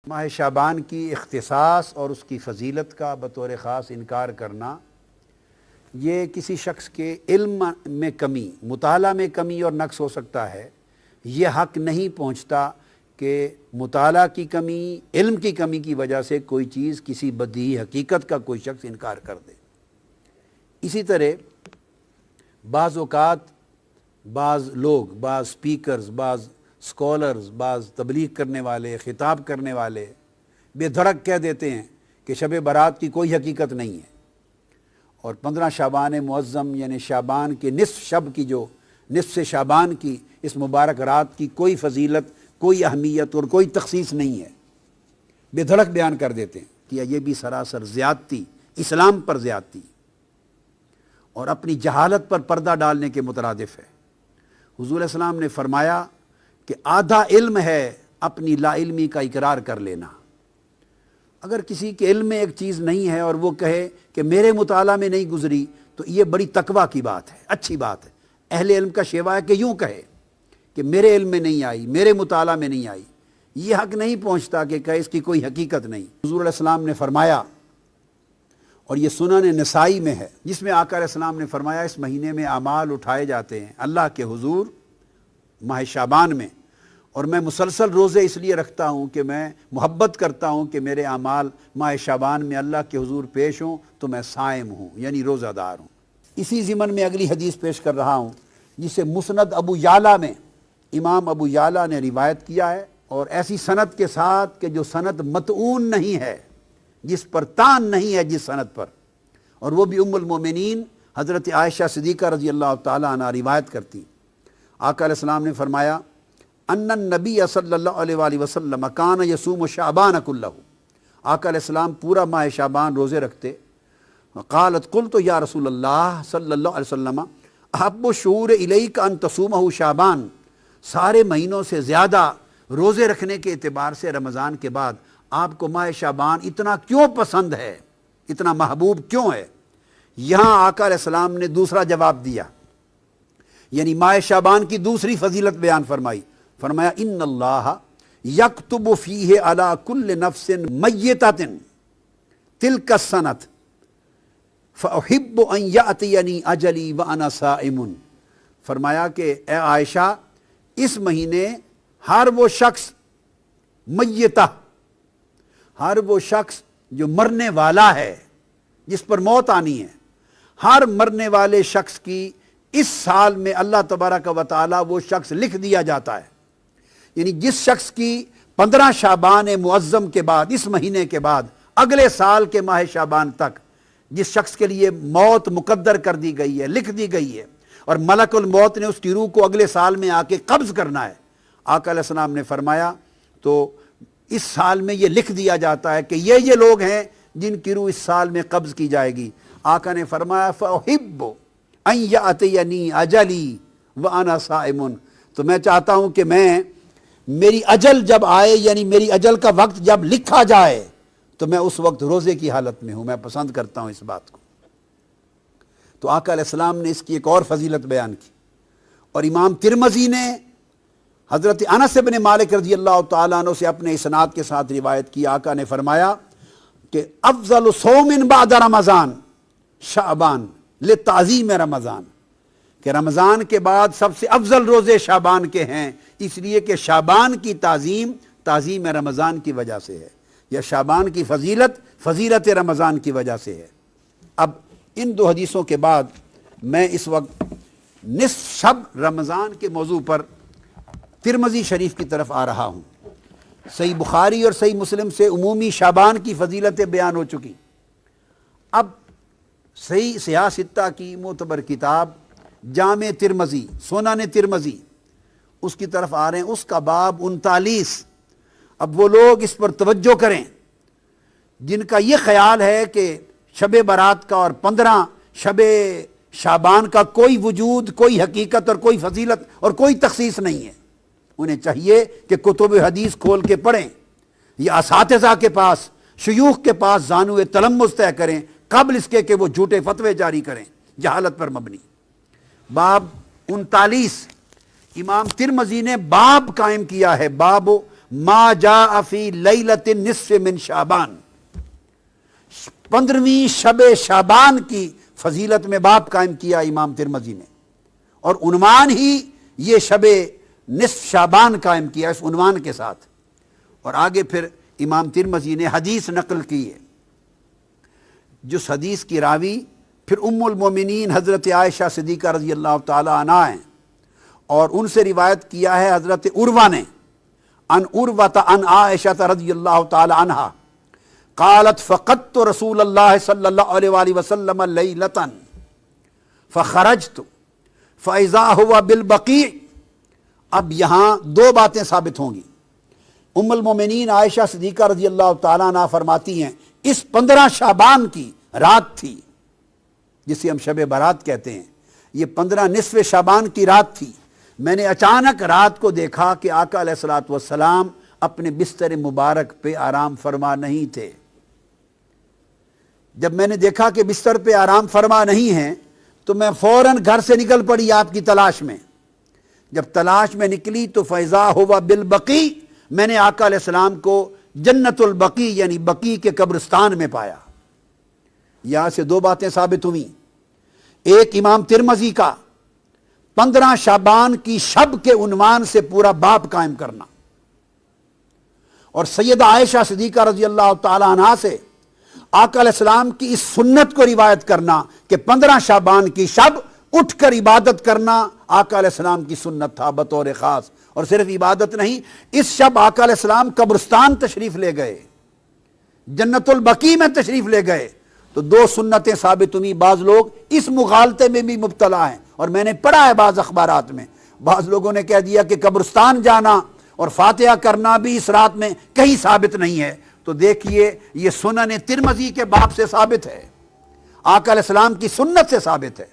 ماہ شعبان کی اختصاص اور اس کی فضیلت کا بطور خاص انکار کرنا یہ کسی شخص کے علم میں کمی، مطالعہ میں کمی اور نقص ہو سکتا ہے۔ یہ حق نہیں پہنچتا کہ مطالعہ کی کمی، علم کی کمی کی وجہ سے کوئی چیز، کسی بدیہی حقیقت کا کوئی شخص انکار کر دے۔ اسی طرح بعض اوقات بعض لوگ، بعض سپیکرز، بعض سکولرز، بعض تبلیغ کرنے والے، خطاب کرنے والے بے دھڑک کہہ دیتے ہیں کہ شب برات کی کوئی حقیقت نہیں ہے، اور 15 شعبان معظم یعنی شعبان کے نصف شب کی، جو نصف شعبان کی اس مبارک رات کی کوئی فضیلت، کوئی اہمیت اور کوئی تخصیص نہیں ہے، بے دھڑک بیان کر دیتے ہیں کہ یہ بھی سراسر زیادتی، اسلام پر زیادتی اور اپنی جہالت پر پردہ ڈالنے کے مترادف ہے۔ حضور علیہ السلام نے فرمایا کہ آدھا علم ہے اپنی لا علمی کا اقرار کر لینا۔ اگر کسی کے علم میں ایک چیز نہیں ہے اور وہ کہے کہ میرے مطالعہ میں نہیں گزری، تو یہ بڑی تقویٰ کی بات ہے، اچھی بات ہے۔ اہل علم کا شیوا ہے کہ یوں کہے کہ میرے علم میں نہیں آئی، میرے مطالعہ میں نہیں آئی۔ یہ حق نہیں پہنچتا کہ کہے اس کی کوئی حقیقت نہیں۔ حضور علیہ السلام نے فرمایا، اور یہ سنن نسائی میں ہے، جس میں آقا علیہ السلام نے فرمایا اس مہینے میں اعمال اٹھائے جاتے ہیں اللہ کے حضور ماہ شعبان میں، اور میں مسلسل روزے اس لیے رکھتا ہوں کہ میں محبت کرتا ہوں کہ میرے اعمال ماہ شعبان میں اللہ کے حضور پیش ہوں تو میں صائم ہوں، یعنی روزہ دار ہوں۔ اسی ضمن میں اگلی حدیث پیش کر رہا ہوں، جسے مسند ابو یعلا میں امام ابو یعلا نے روایت کیا ہے، اور ایسی سند کے ساتھ کہ جو سند متعون نہیں ہے، جس پر تان نہیں ہے جس سند پر، اور وہ بھی ام المومنین حضرت عائشہ صدیقہ رضی اللہ تعالیٰ عنہ روایت کرتی۔ آقا علیہ السلام نے فرمایا ان النبی صلی اللہ علیہ وآلہ وسلم کان یصوم شعبان کلہ، آقا علیہ السلام پورا ماہ شعبان روزے رکھتے۔ قالت قلت یا رسول اللہ صلی اللہ علیہ وسلم احب الشہور الیک ان تصومہ شعبان، سارے مہینوں سے زیادہ روزے رکھنے کے اعتبار سے رمضان کے بعد آپ کو ماہ شعبان اتنا کیوں پسند ہے، اتنا محبوب کیوں ہے؟ یہاں آقا علیہ السلام نے دوسرا جواب دیا، یعنی ماہ شعبان کی دوسری فضیلت بیان فرمائی۔ فرمایا ان اللہ یکتب فیہ علی کل نفس میتۃ تلک السنۃ فاحب ان یاتینی اجلی وانا صائم۔ فرمایا کہ اے عائشہ، اس مہینے ہر وہ شخص میتہ، ہر وہ شخص جو مرنے والا ہے، جس پر موت آنی ہے، ہر مرنے والے شخص کی اس سال میں اللہ تبارک و تعالی وہ شخص لکھ دیا جاتا ہے۔ یعنی جس شخص کی 15 شعبان معظم کے بعد، اس مہینے کے بعد اگلے سال کے ماہ شعبان تک جس شخص کے لیے موت مقدر کر دی گئی ہے، لکھ دی گئی ہے، اور ملک الموت نے اس کی روح کو اگلے سال میں آ کے قبض کرنا ہے، آقا علیہ السلام نے فرمایا تو اس سال میں یہ لکھ دیا جاتا ہے کہ یہ لوگ ہیں جن کی روح اس سال میں قبض کی جائے گی۔ آقا نے فرمایا فَأُحِبُّ أَن يَأْتِيَنِي أَجَلِي وَأَنَا صَائِمٌ، تو میں چاہتا ہوں کہ میری اجل جب آئے، یعنی میری اجل کا وقت جب لکھا جائے تو میں اس وقت روزے کی حالت میں ہوں، میں پسند کرتا ہوں اس بات کو۔ تو آقا علیہ السلام نے اس کی ایک اور فضیلت بیان کی، اور امام ترمذی نے حضرت انس بن مالک رضی اللہ تعالیٰ عنہ سے اپنے اسناد کے ساتھ روایت کی۔ آقا نے فرمایا کہ افضل صوم بعد رمضان شعبان لتعظیم رمضان، کہ رمضان کے بعد سب سے افضل روزے شعبان کے ہیں، اس لیے کہ شعبان کی تعظیم رمضان کی وجہ سے ہے، یا شعبان کی فضیلت رمضان کی وجہ سے ہے۔ اب ان دو حدیثوں کے بعد میں اس وقت نصف شب رمضان کے موضوع پر ترمذی شریف کی طرف آ رہا ہوں۔ صحیح بخاری اور صحیح مسلم سے عمومی شعبان کی فضیلتیں بیان ہو چکی، اب صحیح سیاہ ستہ کی معتبر کتاب جامع ترمذی، سنن ترمذی، اس کی طرف آ رہے ہیں۔ اس کا باب 39۔ اب وہ لوگ اس پر توجہ کریں جن کا یہ خیال ہے کہ شب برات کا اور 15 شب شعبان کا کوئی وجود، کوئی حقیقت اور کوئی فضیلت اور کوئی تخصیص نہیں ہے۔ انہیں چاہیے کہ کتب حدیث کھول کے پڑھیں، یا اساتذہ کے پاس، شیوخ کے پاس زانو تلمذ طے کریں قبل اس کے کہ وہ جھوٹے فتوے جاری کریں جہالت پر مبنی۔ باب 39 امام ترمذی نے باب قائم کیا ہے، باب ما جاء فی لیلۃ النصف من شعبان، 15ویں شب شعبان کی فضیلت میں باب قائم کیا امام ترمذی نے، اور عنوان ہی یہ شب نصف شعبان قائم کیا اس عنوان کے ساتھ۔ اور آگے پھر امام ترمذی نے حدیث نقل کی ہے، جس حدیث کی راوی پھر ام المومنین حضرت عائشہ صدیقہ رضی اللہ تعالی عنہا ہیں، اور ان سے روایت کیا ہے حضرت عروہ نے، عن عروہ عن عائشہ رضی اللہ تعالی عنہا قالت فقدت رسول اللہ صلی اللہ علیہ وآلہ وسلم لیلۃ فخرجت فاذا هو بالبقیع۔ اب یہاں دو باتیں ثابت ہوں گی۔ ام المومنین عائشہ صدیقہ رضی اللہ تعالیٰ عنہ فرماتی ہیں اس 15 شعبان کی رات تھی، جسے ہم شب برات کہتے ہیں، یہ 15 نصف شعبان کی رات تھی۔ میں نے اچانک رات کو دیکھا کہ آقا علیہ الصلوۃ والسلام اپنے بستر مبارک پہ آرام فرما نہیں تھے۔ جب میں نے دیکھا کہ بستر پہ آرام فرما نہیں ہیں تو میں فوراً گھر سے نکل پڑی آپ کی تلاش میں۔ جب تلاش میں نکلی تو فیضا ہوا بالبقیع، میں نے آقا علیہ السلام کو جنت البقیع یعنی بقیع کے قبرستان میں پایا۔ یہاں سے دو باتیں ثابت ہوئیں، ایک امام ترمذی کا 15 شعبان کی شب کے عنوان سے پورا باب قائم کرنا، اور سیدہ عائشہ صدیقہ رضی اللہ تعالی عنہا سے آقا علیہ السلام کی اس سنت کو روایت کرنا کہ 15 شعبان کی شب اٹھ کر عبادت کرنا آقا علیہ السلام کی سنت تھا بطور خاص۔ اور صرف عبادت نہیں، اس شب آقا علیہ السلام قبرستان تشریف لے گئے، جنت البقیع میں تشریف لے گئے، تو دو سنتیں ثابت ہوئی۔ بعض لوگ اس مغالطے میں بھی مبتلا ہیں، اور میں نے پڑھا ہے بعض اخبارات میں، بعض لوگوں نے کہہ دیا کہ قبرستان جانا اور فاتحہ کرنا بھی اس رات میں کہیں ثابت نہیں ہے۔ تو دیکھیے یہ سنن ترمذی کے باب سے ثابت ہے، آقا علیہ السلام کی سنت سے ثابت ہے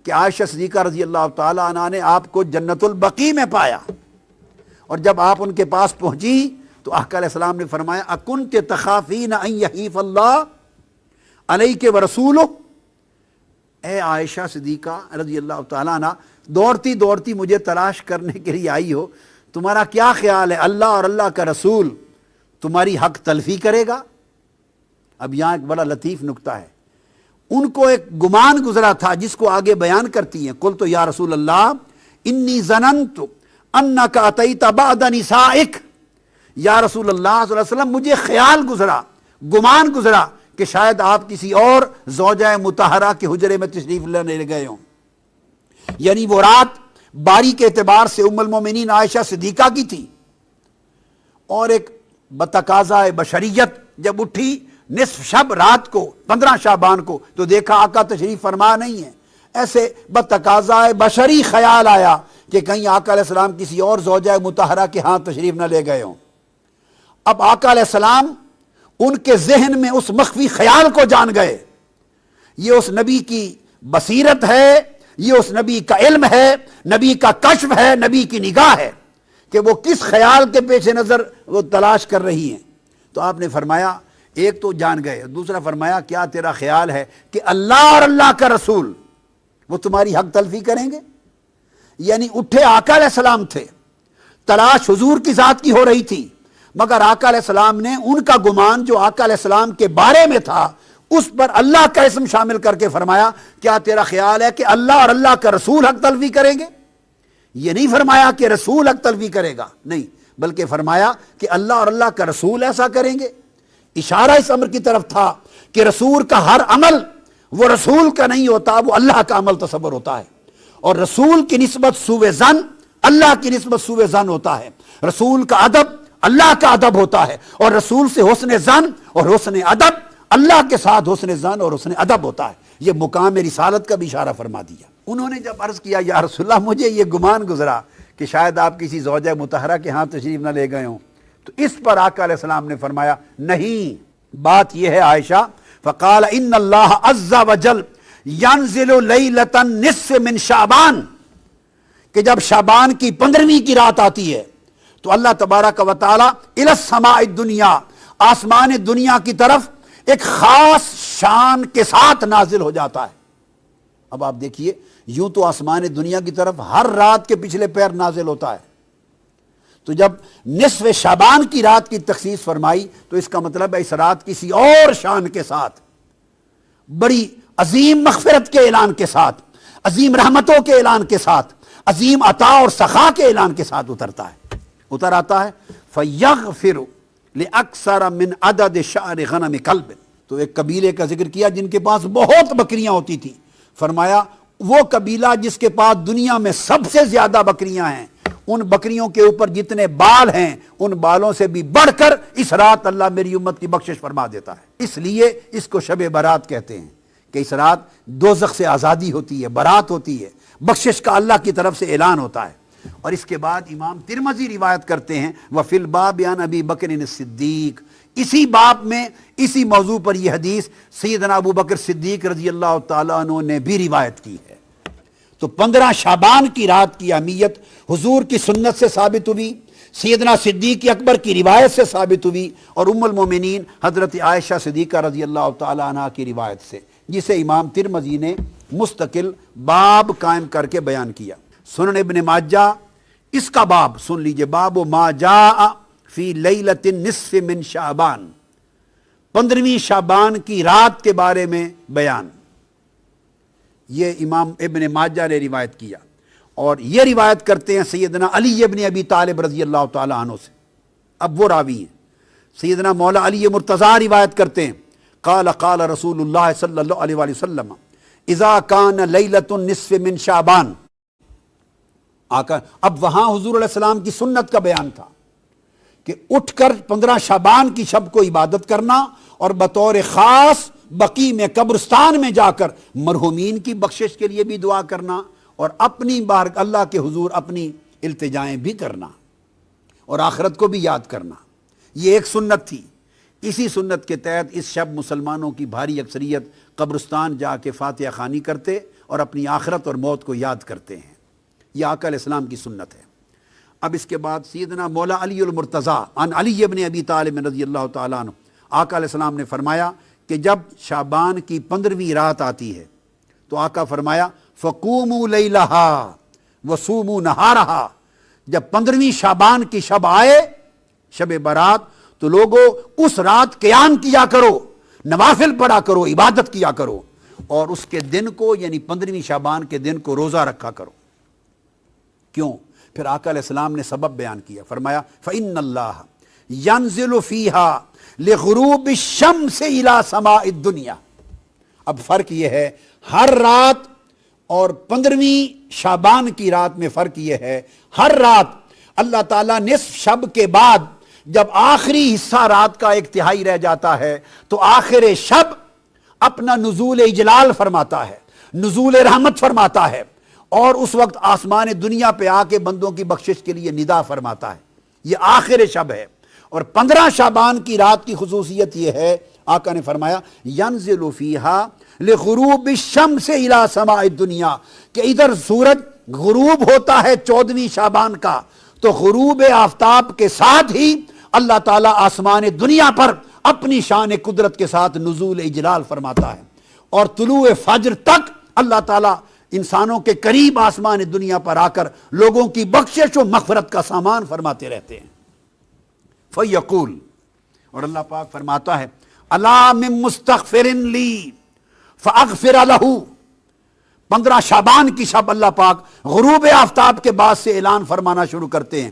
کہ عائشہ صدیقہ رضی اللہ تعالی عنہا نے آپ کو جنت البقیع میں پایا، اور جب آپ ان کے پاس پہنچی تو آقا علیہ السلام نے فرمایا اکنت تخافین ان یحیف اللہ علیک ورسولہ، اے عائشہ صدیقہ رضی اللہ تعالی عنہا دوڑتی دوڑتی مجھے تلاش کرنے کے لیے آئی ہو، تمہارا کیا خیال ہے اللہ اور اللہ کا رسول تمہاری حق تلفی کرے گا؟ اب یہاں ایک بڑا لطیف نکتہ ہے، ان کو ایک گمان گزرا تھا جس کو آگے بیان کرتی ہیں، قلت یا رسول اللہ انی ظننت انک اتیت بعد نسائک، یا رسول اللہ صلی اللہ علیہ وسلم مجھے خیال گزرا، گمان گزرا کہ شاید آپ کسی اور زوجہ مطہرہ کے حجرے میں تشریف لینے گئے ہوں۔ یعنی وہ رات باری کے اعتبار سے ام المومنین عائشہ صدیقہ کی تھی، اور ایک بتقاضا بشریت جب اٹھی نصف شب رات کو 15 شعبان کو تو دیکھا آقا تشریف فرما نہیں ہے، ایسے بتقاضا بشری خیال آیا کہ کہیں آقا علیہ السلام کسی اور زوجہ مطہرہ کے ہاں تشریف نہ لے گئے ہوں۔ اب آقا علیہ السلام ان کے ذہن میں اس مخفی خیال کو جان گئے، یہ اس نبی کی بصیرت ہے، یہ اس نبی کا علم ہے، نبی کا کشف ہے، نبی کی نگاہ ہے کہ وہ کس خیال کے پیش نظر وہ تلاش کر رہی ہیں۔ تو آپ نے فرمایا ایک تو جان گئے، دوسرا فرمایا کیا تیرا خیال ہے کہ اللہ اور اللہ کا رسول وہ تمہاری حق تلفی کریں گے؟ یعنی اٹھے آقا علیہ السلام تھے، تلاش حضور کی ذات کی ہو رہی تھی، مگر آقا علیہ السلام نے ان کا گمان جو آقا علیہ السلام کے بارے میں تھا اس پر اللہ کا اسم شامل کر کے فرمایا کیا تیرا خیال ہے کہ اللہ اور اللہ کا رسول حق تلفی کریں گے؟ یہ نہیں فرمایا کہ رسول حق تلفی کرے گا، نہیں، بلکہ فرمایا کہ اللہ اور اللہ کا رسول ایسا کریں گے۔ اشارہ اس امر کی طرف تھا کہ رسول کا ہر عمل وہ رسول کا نہیں ہوتا، وہ اللہ کا عمل تصور ہوتا ہے، اور رسول کی نسبت سوء ظن اللہ کی نسبت سوء ظن ہوتا ہے، رسول کا ادب اللہ کا ادب ہوتا ہے، اور رسول سے حسن ظن اور حسن ادب اللہ کے ساتھ حسن ظن اور حسن ادب ہوتا ہے۔ یہ مقام رسالت کا بھی اشارہ فرما دیا۔ انہوں نے جب عرض کیا یا رسول اللہ مجھے یہ گمان گزرا کہ شاید آپ کسی زوجہ مطہرہ کے ہاں تشریف نہ لے گئے ہوں، تو اس پر آقا علیہ السلام نے فرمایا نہیں، بات یہ ہے عائشہ، فقال ان اللہ عز وجل ینزل لیلۃ النصف من شعبان، کہ جب شعبان کی 15ویں کی رات آتی ہے تو اللہ تبارک و تعالی الی السماء الدنیا، آسمان دنیا کی طرف ایک خاص شان کے ساتھ نازل ہو جاتا ہے۔ اب آپ دیکھیے یوں تو آسمان دنیا کی طرف ہر رات کے پچھلے پیر نازل ہوتا ہے، تو تو جب نصف شعبان کی رات کی تخصیص فرمائی تو اس کا مطلب ہے اس رات کسی اور شان کے ساتھ، بڑی عظیم مغفرت کے اعلان کے ساتھ، عظیم رحمتوں کے اعلان کے ساتھ، عظیم عطا اور سخا کے اعلان کے ساتھ اتر آتا ہے فَيَغْفِرُ لِأَكْثَرَ مِنْ عَدَدِ شَعْرِ غَنَمِ كَلْبٍ۔ تو ایک قبیلے کا ذکر کیا جن کے پاس بہت بکریاں ہوتی تھیں، فرمایا وہ قبیلہ جس کے پاس دنیا میں سب سے زیادہ بکریاں ہیں، ان بکریوں کے اوپر جتنے بال ہیں ان بالوں سے بھی بڑھ کر اس رات اللہ میری امت کی بخشش فرما دیتا ہے۔ اس لیے اس کو شب برات کہتے ہیں کہ اس رات دوزخ سے آزادی ہوتی ہے، برات ہوتی ہے، بخشش کا اللہ کی طرف سے اعلان ہوتا ہے۔ اور اس کے بعد امام ترمذی روایت کرتے ہیں وفی الباب عن ابی بکر الصدیق، اسی باب میں اسی موضوع پر یہ حدیث سیدنا ابو بکر صدیق رضی اللہ تعالیٰ عنہ نے بھی روایت کی ہے۔ تو 15 شعبان کی رات کی اہمیت حضور کی سنت سے ثابت ہوئی، سیدنا صدیق اکبر کی روایت سے ثابت ہوئی، اور ام المومنین حضرت عائشہ صدیقہ رضی اللہ تعالیٰ عنہ کی روایت سے، جسے امام ترمذی نے مستقل باب قائم کر کے بیان کیا۔ سنن ابن ماجہ اس کا باب سن لیجئے، باب ما جاء فی لیلۃ النصف من شعبان، 15ویں شعبان کی رات کے بارے میں بیان، یہ امام ابن ماجہ نے روایت کیا، اور یہ روایت کرتے ہیں سیدنا علی ابن ابی طالب رضی اللہ تعالی عنہ سے۔ اب وہ راوی ہیں، سیدنا مولا علی مرتضیٰ روایت کرتے ہیں قال قال رسول اللہ صلی اللہ علیہ وآلہ وسلم اذا کان لیلۃ النصف من شعبان۔ اب وہاں حضور علیہ السلام کی سنت کا بیان تھا کہ اٹھ کر 15 شعبان کی شب کو عبادت کرنا اور بطور خاص بقیع میں قبرستان میں جا کر مرحومین کی بخشش کے لیے بھی دعا کرنا، اور اپنی بار اللہ کے حضور اپنی التجائیں بھی کرنا، اور آخرت کو بھی یاد کرنا۔ یہ ایک سنت تھی۔ اسی سنت کے تحت اس شب مسلمانوں کی بھاری اکثریت قبرستان جا کے فاتحہ خوانی کرتے اور اپنی آخرت اور موت کو یاد کرتے ہیں۔ یہ آقا علیہ السلام کی سنت ہے۔ اب اس کے بعد سیدنا مولا علی المرتضیٰ عن علی ابن ابی طالب رضی اللہ تعالیٰ عنہ، آقا علیہ السلام نے فرمایا کہ جب شعبان کی 15ویں رات آتی ہے تو آقا فرمایا فقوموا لیلہا وصوموا نہارہا، جب 15ویں شعبان کی شب آئے، شب برات، تو لوگوں اس رات قیام کیا کرو، نوافل پڑھا کرو، عبادت کیا کرو، اور اس کے دن کو یعنی 15ویں شعبان کے دن کو روزہ رکھا کرو۔ کیوں؟ پھر آقا علیہ السلام نے سبب بیان کیا، فرمایا فَإِنَّ اللَّهَ يَنزِلُ فِيهَا لِغُرُوبِ الشَّمْسِ إِلَى سَمَاءِ الدُّنْيَا۔ اب فرق یہ ہے، ہر رات اور 15ویں شعبان کی رات میں فرق یہ ہے، ہر رات اللہ تعالیٰ نصف شب کے بعد جب آخری حصہ رات کا ایک تہائی رہ جاتا ہے تو آخر شب اپنا نزول اجلال فرماتا ہے، نزول رحمت فرماتا ہے، اور اس وقت آسمان دنیا پہ آ کے بندوں کی بخشش کے لیے ندا فرماتا ہے۔ یہ آخر شب ہے۔ اور 15 شعبان کی رات کی خصوصیت یہ ہے، آقا نے فرمایا ینزل فیہا لغروب الشمس الی سماء الدنیا، کہ ادھر سورج غروب ہوتا ہے 14ویں شعبان کا، تو غروب آفتاب کے ساتھ ہی اللہ تعالیٰ آسمان دنیا پر اپنی شان قدرت کے ساتھ نزول اجلال فرماتا ہے، اور طلوع فجر تک اللہ تعالیٰ انسانوں کے قریب آسمان دنیا پر آ کر لوگوں کی بخشش و مغفرت کا سامان فرماتے رہتے ہیں۔ فَيَقُول، اور اللہ پاک فرماتا ہے أَلَا مِن مُسْتَغْفِرٍ لِّي فَأَغْفِرَ لَهُ۔ 15 شعبان کی شب اللہ پاک غروب آفتاب کے بعد سے اعلان فرمانا شروع کرتے ہیں،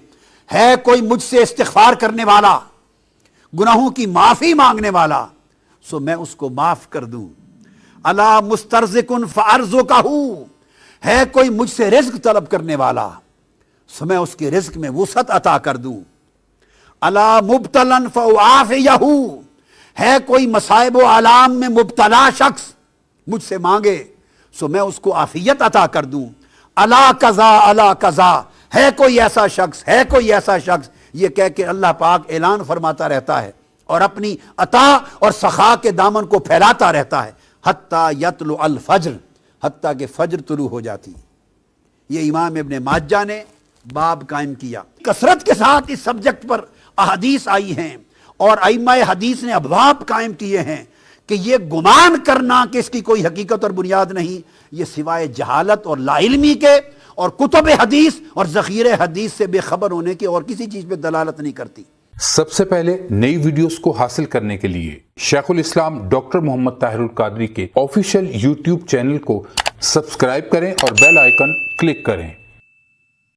ہے کوئی مجھ سے استغفار کرنے والا، گناہوں کی معافی مانگنے والا، سو میں اس کو معاف کر دوں۔ الا مسترزقن فارزقہ، ہے کوئی مجھ سے رزق طلب کرنے والا، سو میں اس کے رزق میں وسعت عطا کر دوں۔ الا مبتلا فاعافیہ، ہے کوئی مصائب و آلام میں مبتلا شخص مجھ سے مانگے سو میں اس کو عافیت عطا کر دوں۔ الا قضا الا قضا، ہے کوئی ایسا شخص، ہے کوئی ایسا شخص، یہ کہہ کے اللہ پاک اعلان فرماتا رہتا ہے اور اپنی عطا اور سخا کے دامن کو پھیلاتا رہتا ہے حتیٰ یطلع الفجر، حتیٰ کہ فجر طلوع ہو جاتی۔ یہ امام ابن ماجہ نے باب قائم کیا۔ کثرت کے ساتھ اس سبجیکٹ پر احادیث آئی ہیں اور ائمہ حدیث نے ابواب قائم کیے ہیں کہ یہ گمان کرنا کہ اس کی کوئی حقیقت اور بنیاد نہیں، یہ سوائے جہالت اور لا علمی کے اور کتب حدیث اور ذخیرے حدیث سے بے خبر ہونے کی اور کسی چیز پہ دلالت نہیں کرتی۔ سب سے پہلے نئی ویڈیوز کو حاصل کرنے کے لیے شیخ الاسلام ڈاکٹر محمد طاہر القادری کے آفیشیل یوٹیوب چینل کو سبسکرائب کریں اور بیل آئیکن کلک کریں۔